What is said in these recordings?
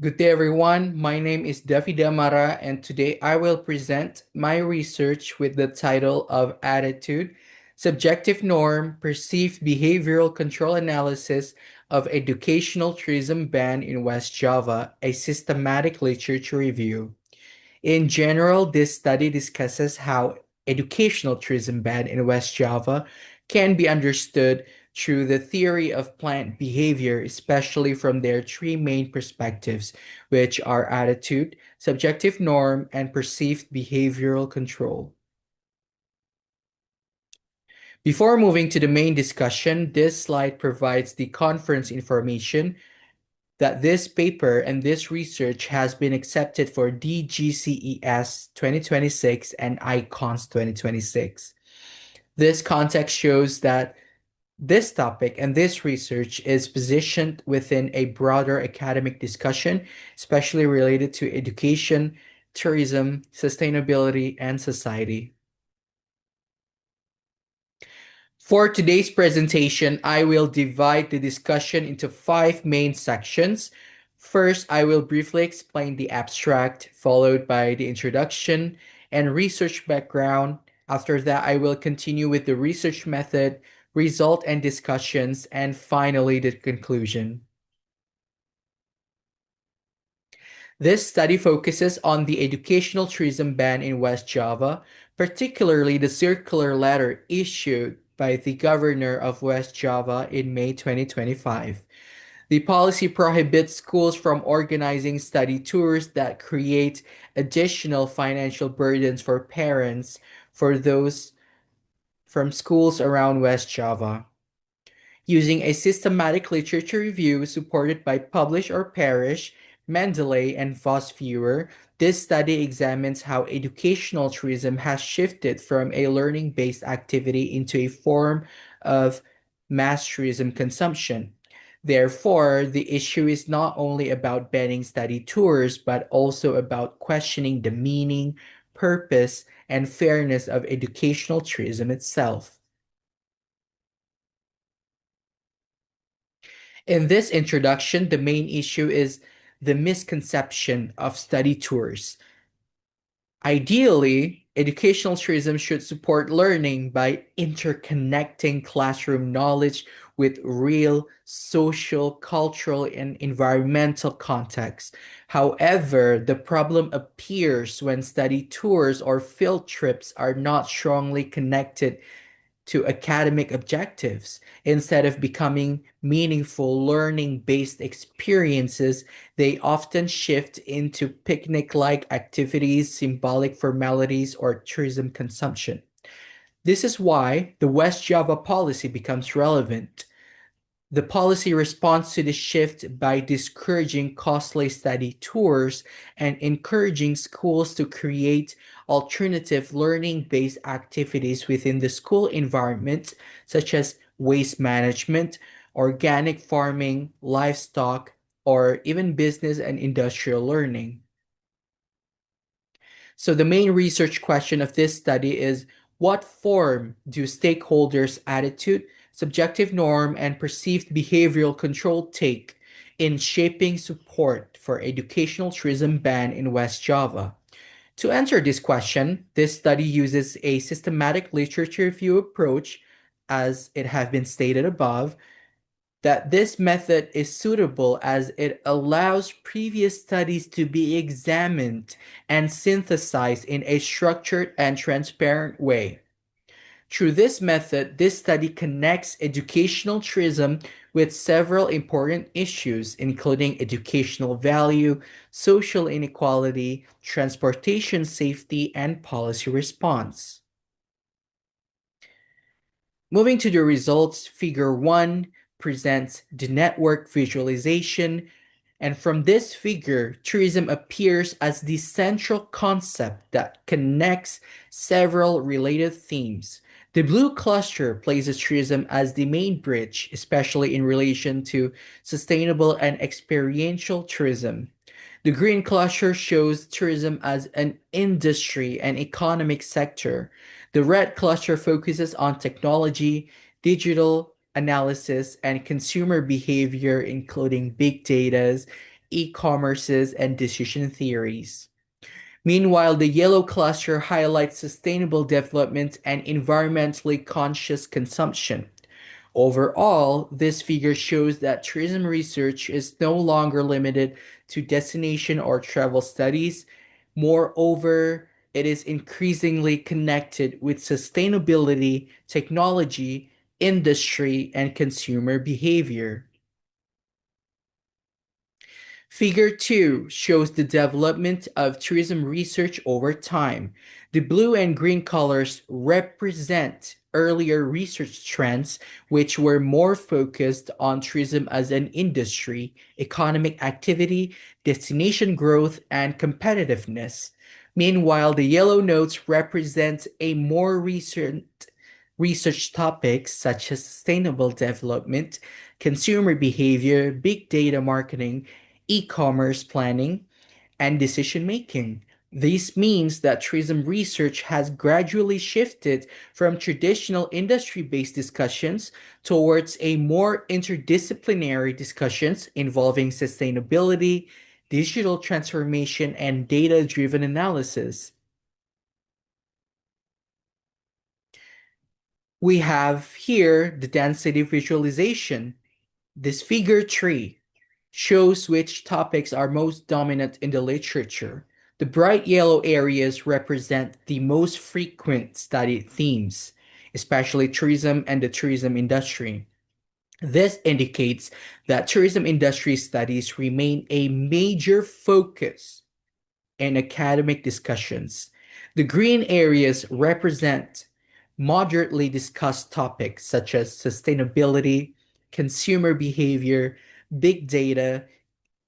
Good day, everyone. My name is Davy Damara, and today I will present my research with the title of Attitude, Subjective Norm, Perceived Behavioral Control Analysis of Educational Tourism Ban in West Java, a Systematic Literature Review. In general, this study discusses how educational tourism ban in West Java can be understood through the theory of plant behavior, especially from their three main perspectives, which are attitude, subjective norm, and perceived behavioral control. Before moving to the main discussion, this slide provides the conference information that this paper and this research has been accepted for DGCES 2026 and ICONS 2026. This context shows that this topic and this research is positioned within a broader academic discussion, especially related to education, tourism, sustainability, and society. For today's presentation, I will divide the discussion into 5 main sections. First, I will briefly explain the abstract, followed by the introduction and research background. After that, I will continue with the research method, result and discussions, and finally the conclusion. This study focuses on the educational tourism ban in West Java, particularly the circular letter issued by the governor of West Java in May 2025. The policy prohibits schools from organizing study tours that create additional financial burdens for parents for those from schools around West Java. Using a systematic literature review supported by Publish or Perish, Mendeley, and Vosviewer, this study examines how educational tourism has shifted from a learning-based activity into a form of mass tourism consumption. Therefore, the issue is not only about banning study tours, but also about questioning the meaning, purpose, and fairness of educational tourism itself. In this introduction, the main issue is the misconception of study tours. Ideally, educational tourism should support learning by interconnecting classroom knowledge with real social, cultural, and environmental contexts. However, the problem appears when study tours or field trips are not strongly connected to academic objectives. Instead of becoming meaningful learning-based experiences, they often shift into picnic-like activities, symbolic formalities, or tourism consumption. This is why the West Java policy becomes relevant. The policy responds to the shift by discouraging costly study tours and encouraging schools to create alternative learning-based activities within the school environment, such as waste management, organic farming, livestock, or even business and industrial learning. So the main research question of this study is, what form do stakeholders' attitude, subjective norm, and perceived behavioral control take in shaping support for educational tourism ban in West Java? To answer this question, this study uses a systematic literature review approach, as it has been stated above, that this method is suitable as it allows previous studies to be examined and synthesized in a structured and transparent way. Through this method, this study connects educational tourism with several important issues, including educational value, social inequality, transportation safety, and policy response. Moving to the results, Figure 1 presents the network visualization, and from this figure, tourism appears as the central concept that connects several related themes. The blue cluster places tourism as the main bridge, especially in relation to sustainable and experiential tourism. The green cluster shows tourism as an industry and economic sector. The red cluster focuses on technology, digital analysis, and consumer behavior, including big data, e-commerces, and decision theories. Meanwhile, the yellow cluster highlights sustainable development and environmentally conscious consumption. Overall, this figure shows that tourism research is no longer limited to destination or travel studies. Moreover, it is increasingly connected with sustainability, technology, industry, and consumer behavior. Figure 2 shows the development of tourism research over time. The blue and green colors represent earlier research trends, which were more focused on tourism as an industry, economic activity, destination growth, and competitiveness. Meanwhile, the yellow notes represent a more recent research topics such as sustainable development, consumer behavior, big data marketing, e-commerce planning, and decision making. This means that tourism research has gradually shifted from traditional industry-based discussions towards a more interdisciplinary discussions involving sustainability, digital transformation, and data-driven analysis. We have here the density visualization. This figure 3 shows which topics are most dominant in the literature. The bright yellow areas represent the most frequent studied themes, especially tourism and the tourism industry. This indicates that tourism industry studies remain a major focus in academic discussions. The green areas represent moderately discussed topics such as sustainability, consumer behavior, big data,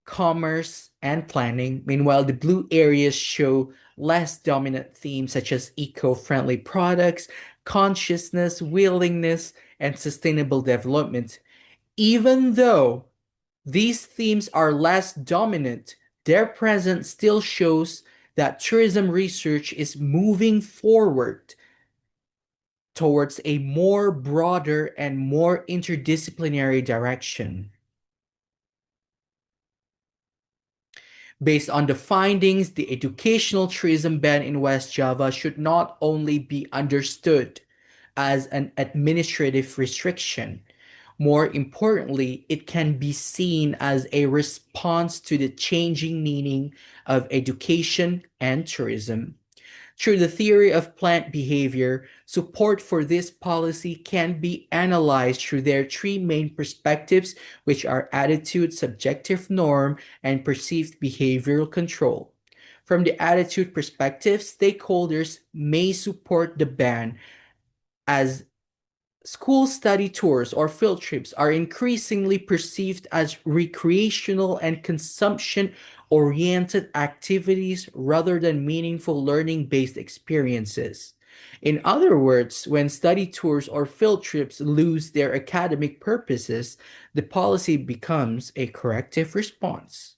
commerce, and planning. Meanwhile, the blue areas show less dominant themes such as eco-friendly products, consciousness, willingness, and sustainable development. Even though these themes are less dominant, their presence still shows that tourism research is moving forward towards a more broader and more interdisciplinary direction. Based on the findings, the educational tourism ban in West Java should not only be understood as an administrative restriction. More importantly, it can be seen as a response to the changing meaning of education and tourism. Through the theory of plant behavior, support for this policy can be analyzed through their three main perspectives, which are attitude, subjective norm, and perceived behavioral control. From the attitude perspective, stakeholders may support the ban as school study tours or field trips are increasingly perceived as recreational and consumption-oriented activities rather than meaningful learning-based experiences. In other words, when study tours or field trips lose their academic purposes, the policy becomes a corrective response.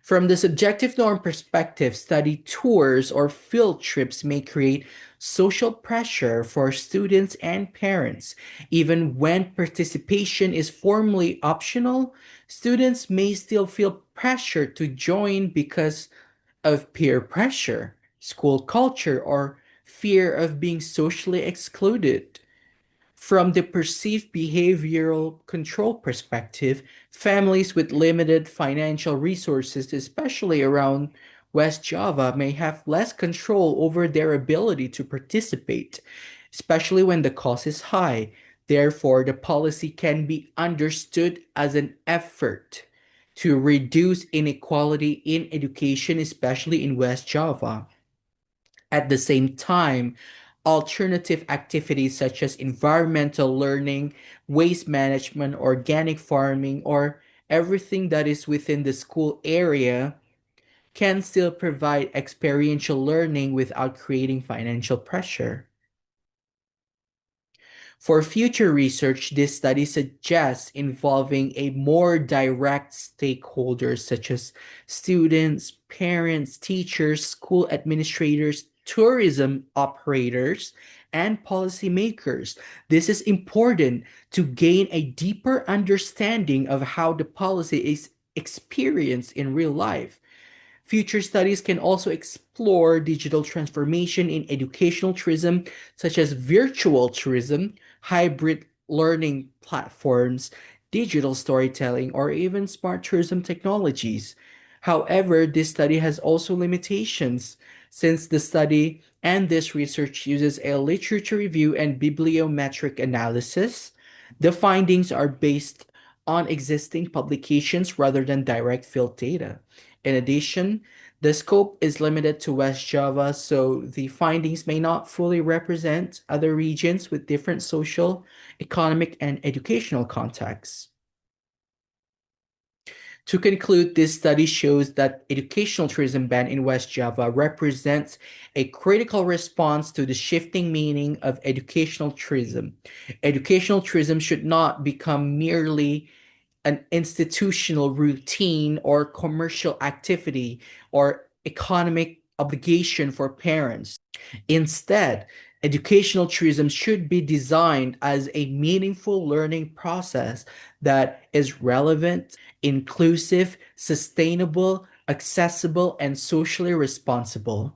From the subjective norm perspective, study tours or field trips may create social pressure for students and parents. Even when participation is formally optional, students may still feel pressure to join because of peer pressure, school culture, or fear of being socially excluded. From the perceived behavioral control perspective, families with limited financial resources, especially around West Java, may have less control over their ability to participate, especially when the cost is high. Therefore, the policy can be understood as an effort to reduce inequality in education, especially in West Java. At the same time, alternative activities such as environmental learning, waste management, organic farming, or everything that is within the school area can still provide experiential learning without creating financial pressure. For future research, this study suggests involving a more direct stakeholders such as students, parents, teachers, school administrators, tourism operators, and policymakers. This is important to gain a deeper understanding of how the policy is experienced in real life. Future studies can also explore digital transformation in educational tourism, such as virtual tourism, hybrid learning platforms, digital storytelling, or even smart tourism technologies. However, this study has also limitations, since the study and this research uses a literature review and bibliometric analysis. The findings are based on existing publications rather than direct field data. In addition, the scope is limited to West Java, so the findings may not fully represent other regions with different social, economic, and educational contexts. To conclude, this study shows that educational tourism ban in West Java represents a critical response to the shifting meaning of educational tourism. Educational tourism should not become merely an institutional routine or commercial activity or economic obligation for parents. Instead, educational tourism should be designed as a meaningful learning process that is relevant, inclusive, sustainable, accessible, and socially responsible.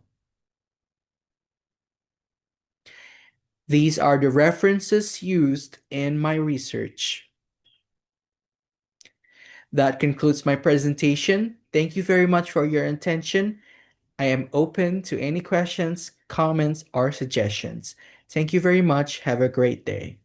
These are the references used in my research. That concludes my presentation. Thank you very much for your attention. I am open to any questions, comments, or suggestions. Thank you very much. Have a great day.